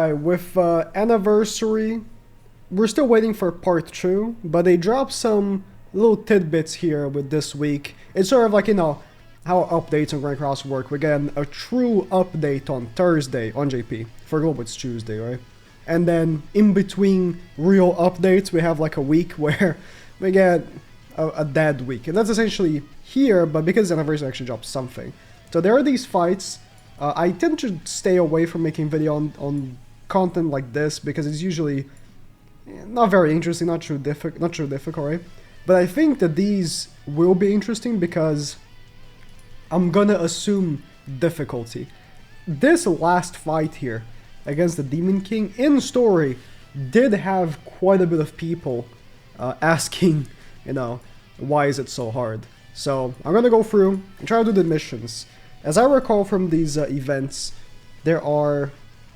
Alright, with Anniversary, we're still waiting for part 2, but they dropped some little tidbits here with this week. It's sort of like, you know, how updates on Grand Cross work. We get a true update on Thursday on JP. For Global it's Tuesday, right? And then in between real updates, we have like a week where we get a dead week. And that's essentially here, but because Anniversary actually dropped something. So there are these fights. I tend to stay away from making video on content like this because it's usually not very interesting, not too difficult, right? But I think that these will be interesting because I'm gonna assume difficulty. This last fight here against the Demon King in story did have quite a bit of people asking, you know, why is it so hard? So I'm gonna go through and try to do the missions. As I recall from these events, there are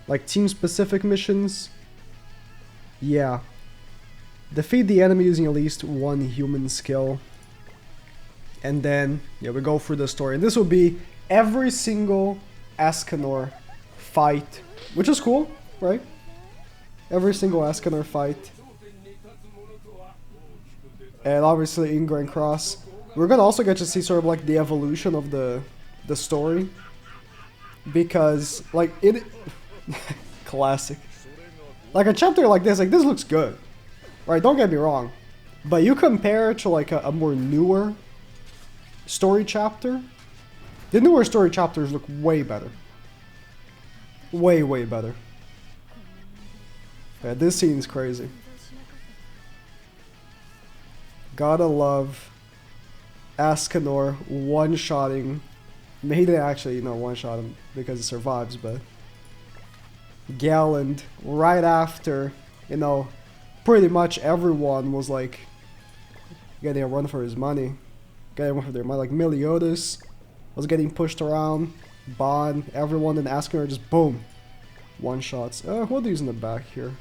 like team-specific missions. Yeah. Defeat the enemy using at least one human skill. And then, yeah, we go through the story. And this will be every single Escanor fight, which is cool, right? Every single Escanor fight. And obviously in Grand Cross. We're gonna also get to see sort of like the evolution of the story. Because, like, it... classic. Like, a chapter like this looks good. Right, don't get me wrong. But you compare it to, like, a more newer story chapter. The newer story chapters look way better. Way, way better. Yeah, this scene's crazy. Gotta love Escanor one-shotting. I mean, he didn't actually, you know, one-shot him because he survives, but Galland right after, you know, pretty much everyone was like getting a run for his money. Getting a run for their money. Like Meliodas was getting pushed around. Bond, everyone in Escanor just boom. One-shots. What are these in the back here?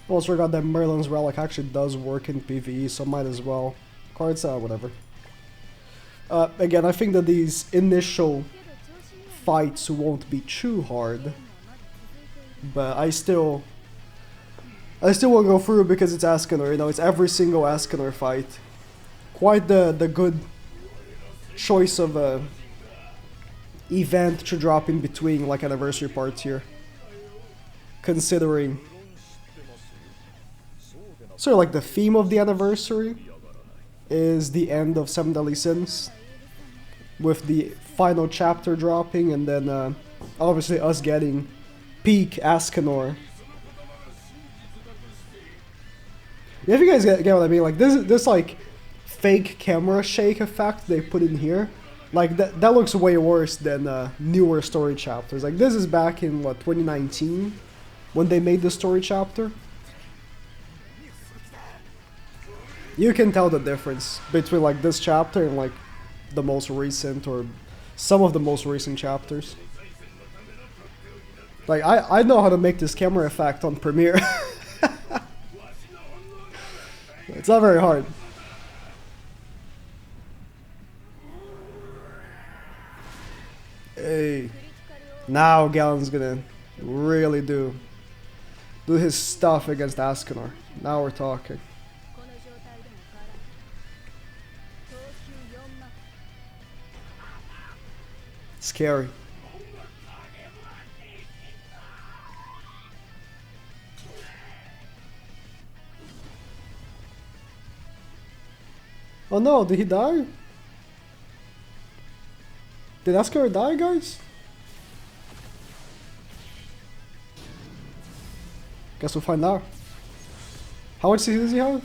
Also forgot that Merlin's Relic actually does work in PvE, so might as well. Cards, whatever. Again, I think that these initial fights won't be too hard, but I still won't go through because it's Escanor, you know, it's every single Escanor fight. Quite the good choice of a event to drop in between, like anniversary parts here. Considering sort of like the theme of the anniversary is the end of Seven Deadly Sins, with the final chapter dropping, and then obviously us getting peak Escanor. Yeah, if you guys get what I mean, like this like fake camera shake effect they put in here, like that looks way worse than newer story chapters. Like this is back in what, 2019 when they made the story chapter. You can tell the difference between like this chapter and like the most recent or some of the most recent chapters. Like I know how to make this camera effect on Premiere. It's not very hard. Hey, now Galland's gonna really do his stuff against Escanor. Now we're talking. Scary. Oh no, did he die? Did Escanor die, guys? Guess we'll find out. How much CC does he have?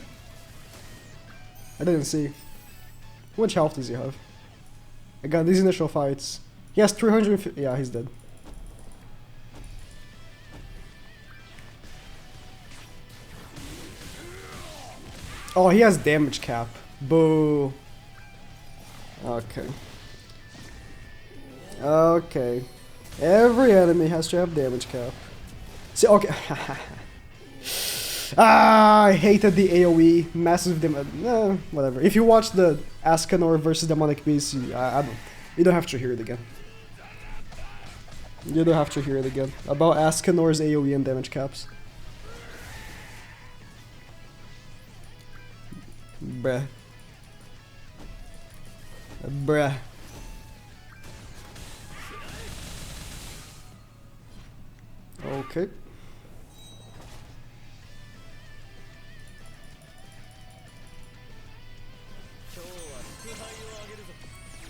I didn't see. How much health does he have? Again, these initial fights. He has 350. Yeah, he's dead. Oh, he has damage cap. Boo. Okay. Okay. Every enemy has to have damage cap. See, okay. I hated the AoE. Massive damage. Whatever. If you watch the Escanor versus Demonic Beast, you don't have to hear it again. You do have to hear it again. About ESCANOR'S AoE and damage caps. Bruh. Bruh. Okay.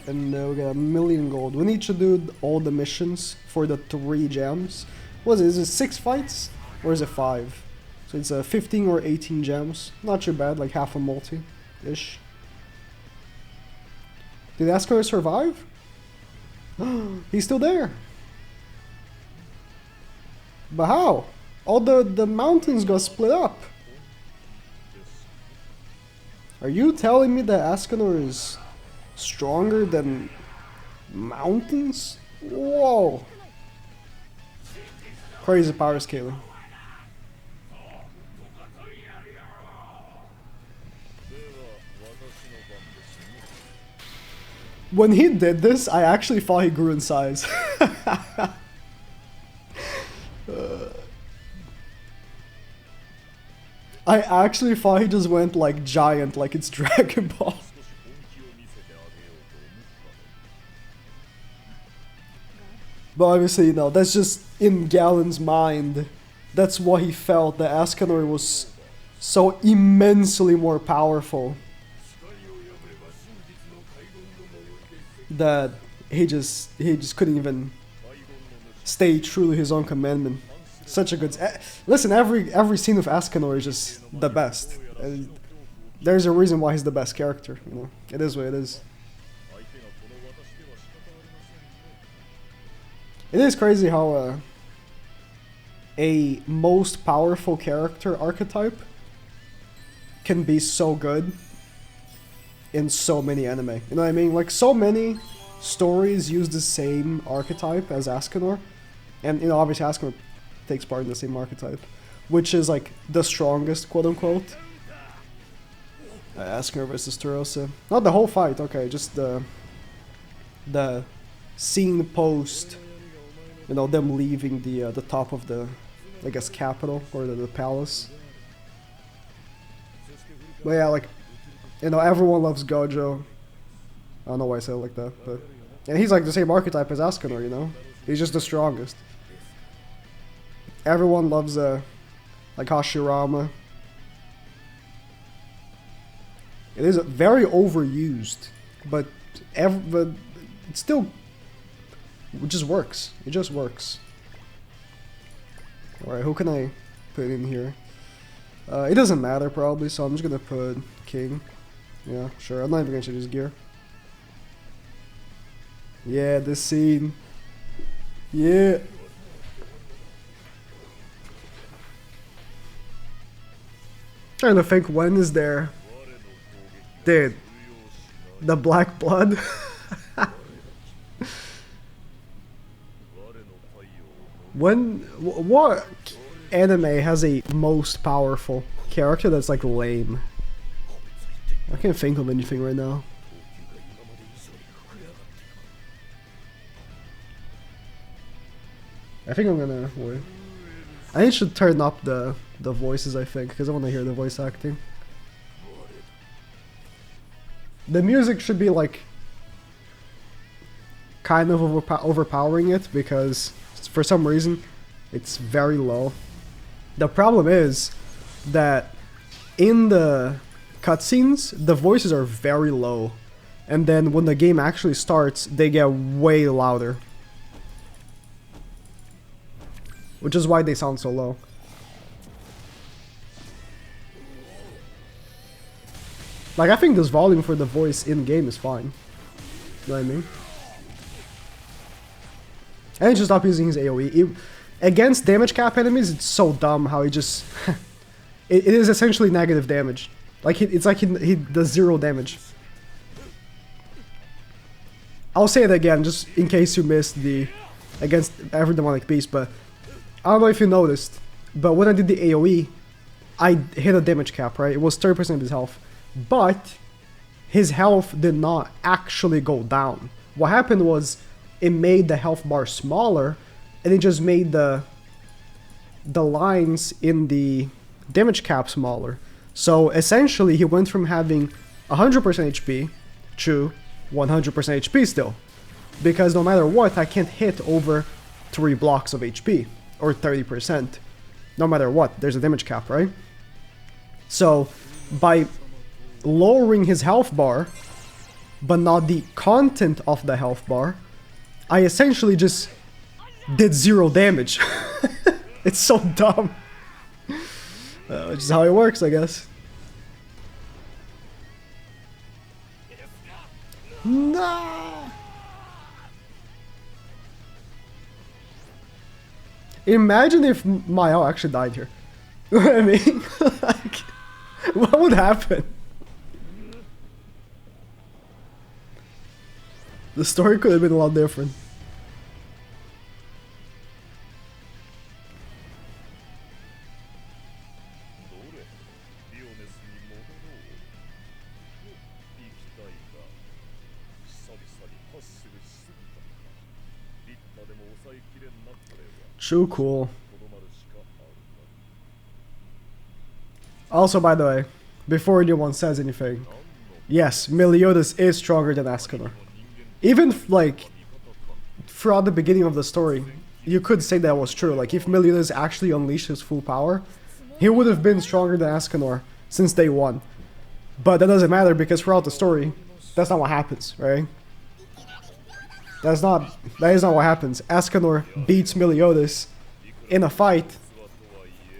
And we got 1,000,000 gold. We need to do all the missions for the 3 gems. What is it? Is it 6 fights? Or is it 5? So it's 15 or 18 gems. Not too bad, like half a multi-ish. Did ESCANOR survive? He's still there. But how? All the mountains got split up. Are you telling me that ESCANOR is stronger than mountains? Whoa. Crazy power scaling. When he did this, I actually thought he grew in size. I actually thought he just went like giant, like it's Dragon Ball. But obviously, you know, that's just in Galen's mind. That's what he felt, that ESCANOR was so immensely more powerful that he just couldn't even stay true to his own commandment. Such a good... Listen, every scene of ESCANOR is just the best. There's a reason why he's the best character, you know. It is what it is. It is crazy how a most powerful character archetype can be so good in so many anime. You know what I mean? Like, so many stories use the same archetype as ESCANOR. And, you know, obviously ESCANOR takes part in the same archetype, which is, like, the strongest, quote-unquote. ESCANOR versus Turosa. Not the whole fight, okay, just the scene post, you know, them leaving the top of the, I guess, capital, or the palace. But yeah, like, you know, everyone loves Gojo. I don't know why I said it like that, but... And he's like the same archetype as ESCANOR, you know? He's just the strongest. Everyone loves, like, Hashirama. It is very overused, but it still... It just works. It just works. Alright, who can I put in here? It doesn't matter, probably, so I'm just gonna put King. Yeah, sure. I'm not even gonna change his gear. Yeah, this scene. Yeah. Trying to think, when is there? Dude. The Black Blood? What anime has a most powerful character that's like lame? I can't think of anything right now. I think I'm gonna wait. I need to turn up the voices, I think, because I want to hear the voice acting. The music should be like kind of overpowering it, because for some reason it's very low. The problem is that in the cutscenes the voices are very low, and then when the game actually starts they get way louder, which is why they sound so low. Like, I think this volume for the voice in game is fine. You know what I mean? And he should stop using his AoE. Against damage cap enemies, it's so dumb how he just... it is essentially negative damage. Like, it's like he does 0 damage. I'll say it again, just in case you missed the... Against every demonic beast, but... I don't know if you noticed, but when I did the AoE, I hit a damage cap, right? It was 30% of his health. But his health did not actually go down. What happened was, it made the health bar smaller, and it just made the lines in the damage cap smaller. So essentially he went from having 100% HP to 100% HP still, because no matter what I can't hit over 3 blocks of HP or 30%, no matter what, there's a damage cap, right? So by lowering his health bar but not the content of the health bar, I essentially just did 0 damage. It's so dumb. Which is how it works, I guess. Nah. Imagine if Mayo actually died here. You know what I mean? Like, what would happen? The story could have been a lot different. Too cool. Also, by the way, before anyone says anything, yes, Meliodas is stronger than Escanor. Even, like, throughout the beginning of the story, you could say that was true. Like, if Meliodas actually unleashed his full power, he would have been stronger than Escanor since day one. But that doesn't matter, because throughout the story, that's not what happens, right? That is not what happens. Escanor beats Meliodas in a fight,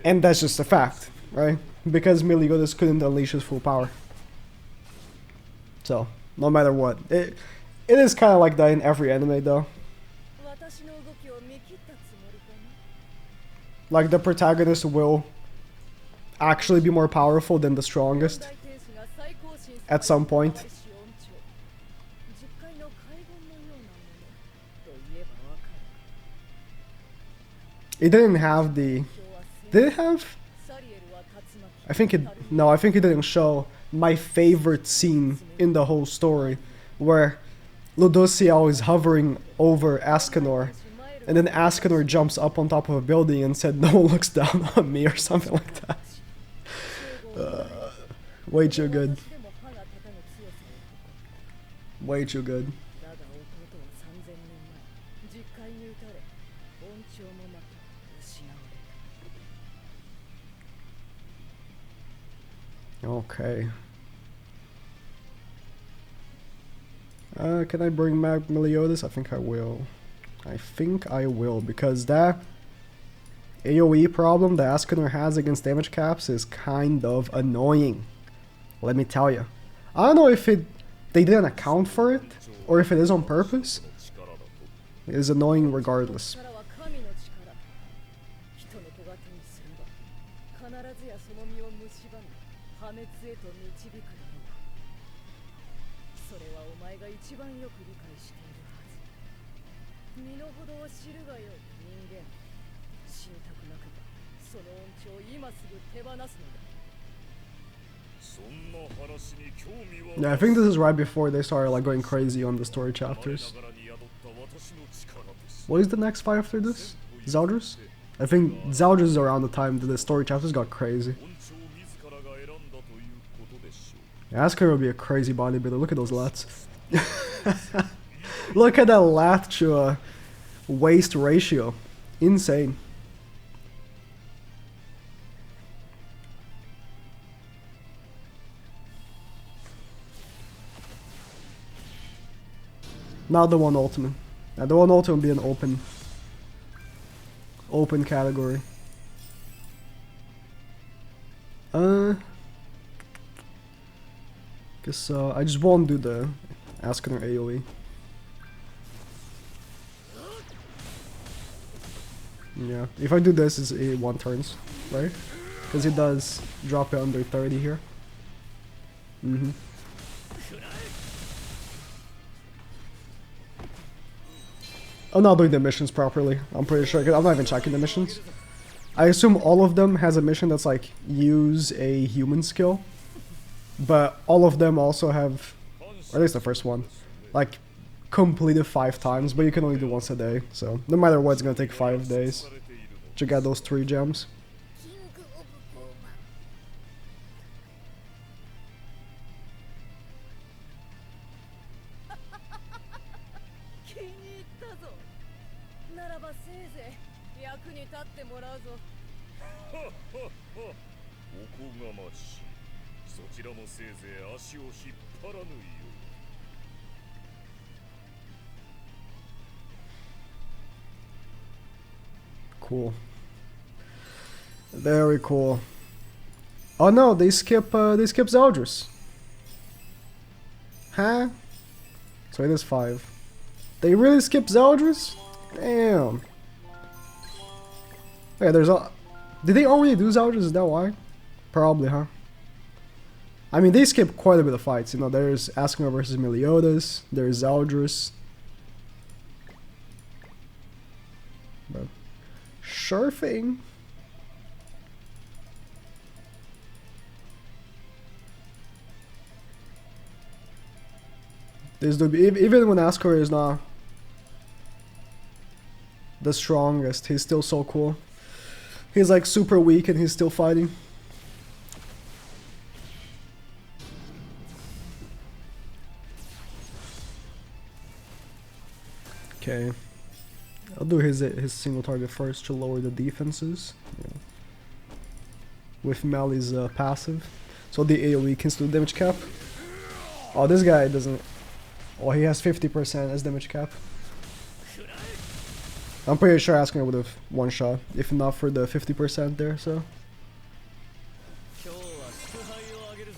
and that's just a fact, right? Because Meliodas couldn't unleash his full power. So, no matter what. It is kind of like that in every anime, though. Like, the protagonist will actually be more powerful than the strongest at some point. It didn't have the... Did it have? I think it... No, I think it didn't show my favorite scene in the whole story, where Ludociel is hovering over Escanor, and then Escanor jumps up on top of a building and said, "No one looks down on me," or something like that. Way too good. Way too good. Okay. Can I bring back Meliodas? I think I will. I think I will, because that AoE problem that Escanor has against damage caps is kind of annoying. Let me tell you. I don't know if they didn't account for it, or if it is on purpose. It is annoying regardless. Yeah, I think this is right before they started like going crazy on the story chapters. What is the next fight after this? Zeldris? I think Zeldris is around the time that the story chapters got crazy. Yeah, Escanor will be a crazy bodybuilder. Look at those lats. Look at that lat to waist ratio. Insane. Not the one ultimate. The one ultimate would be an open category. Guess I just won't do the Escanor AoE. Yeah, if I do this, it's a 1 turns, right? Because it does drop it under 30 here. I'm not doing the missions properly, I'm pretty sure, 'cause I'm not even checking the missions. I assume all of them has a mission that's like, use a human skill. But all of them also have, or at least the first one, like, complete it 5 times, but you can only do once a day. So no matter what, it's gonna take 5 days to get those 3 gems. Cool. Very cool. Oh no, they skip Zeldris. Huh? So it is 5. They really skip Zeldris? Damn. Yeah, there's a... Did they already do Zeldris? Is that why? Probably, huh? I mean, they skip quite a bit of fights. You know, there's Escanor versus Meliodas. There's Zeldris. But sure thing. This dude, even when Escanor is not the strongest, he's still so cool. He's like super weak and he's still fighting. Okay, I'll do his single target first to lower the defenses. Yeah. With Melly's passive, so the AoE can still damage cap. Oh, this guy doesn't. Oh, he has 50% as damage cap. I'm pretty sure Escanor would have one shot if not for the 50% there. So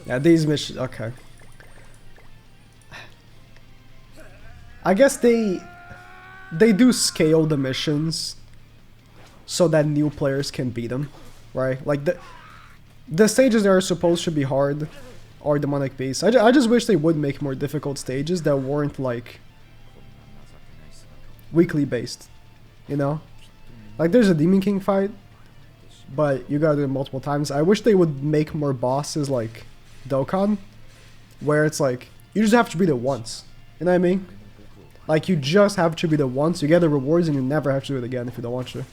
yeah, these missions. Okay, I guess they do scale the missions so that new players can beat them, right? Like the stages that are supposed to be hard are demonic beasts. I just wish they would make more difficult stages that weren't like weekly based, you know? Like there's a Demon King fight, but you gotta do it multiple times. I wish they would make more bosses like Dokkan, where it's like you just have to beat it once. You know what I mean? Like, you just have to beat it once, you get the rewards, and you never have to do it again if you don't want to.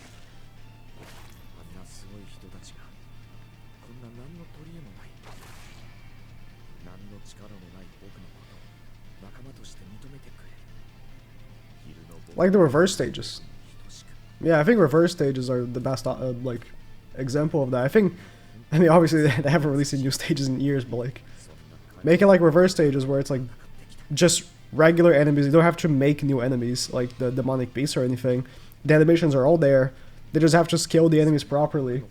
Like the reverse stages. Yeah, I think reverse stages are the best, like, example of that. I mean, obviously they haven't released new stages in years, but like, make it like reverse stages where it's like, just regular enemies. You don't have to make new enemies like the demonic beasts or anything. The animations are all there. They just have to scale the enemies properly.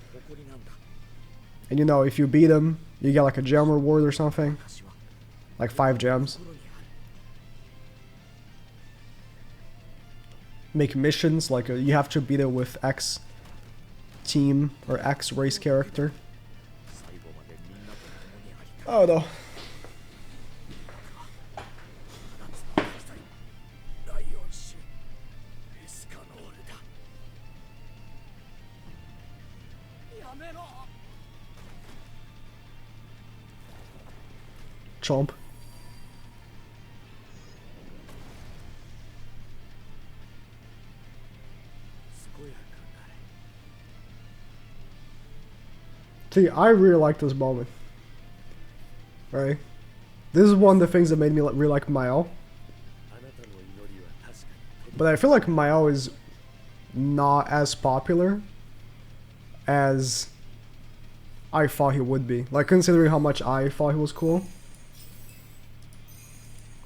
And you know, if you beat them, you get like a gem reward or something. Like 5 gems. Make missions, like you have to beat it with X team or X race character. Oh no. Chomp. See, I really like this moment. Right? This is one of the things that made me really like Mao. But I feel like Mao is not as popular as I thought he would be. Like, considering how much I thought he was cool.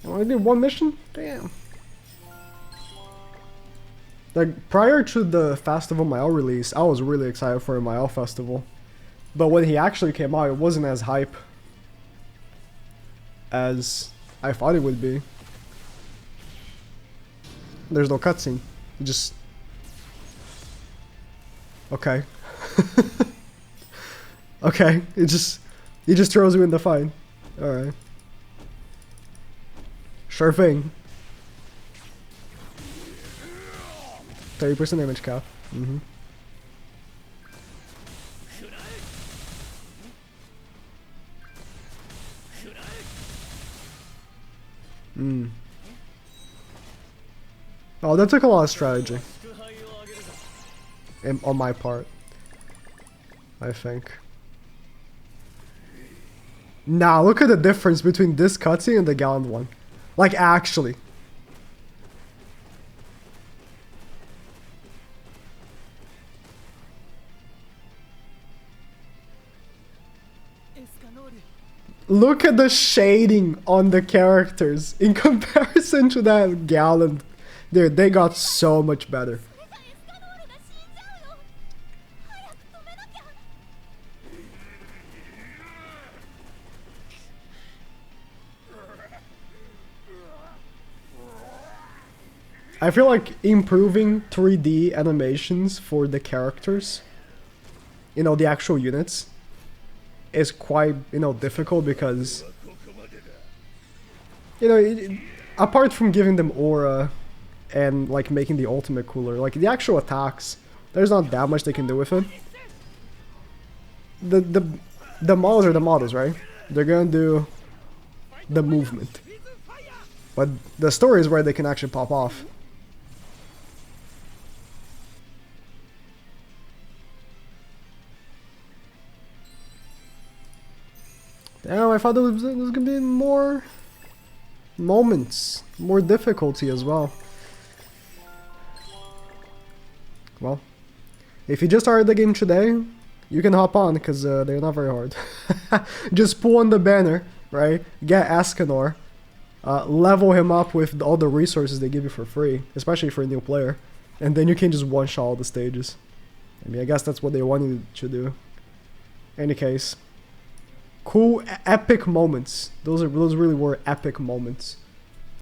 I only did 1 mission? Damn. Like, prior to the Festival Mao release, I was really excited for a Mao festival. But when he actually came out, it wasn't as hype as I thought it would be. There's no cutscene. You just... Okay. Okay, he just throws you in the fight. Alright. Sure thing. 30% damage cap. Mm-hmm. Oh, that took a lot of strategy. On my part, I think. Nah, look at the difference between this cutscene and the Gallant one. Like, actually. Look at the shading on the characters in comparison to that Gallant. Dude, they got so much better. I feel like improving 3D animations for the characters, you know, the actual units, is quite, you know, difficult because, you know, apart from giving them aura and like making the ultimate cooler, like the actual attacks, there's not that much they can do with it. The models are the models, right? They're gonna do the movement, but the story is where they can actually pop off. Damn, I thought there was gonna be more moments, more difficulty as well. Well, if you just started the game today, you can hop on because they're not very hard. Just pull on the banner, right? Get Escanor, level him up with all the resources they give you for free, especially for a new player, and then you can just one-shot all the stages. I mean, I guess that's what they wanted you to do. Any case. Cool, epic moments. Those really were epic moments.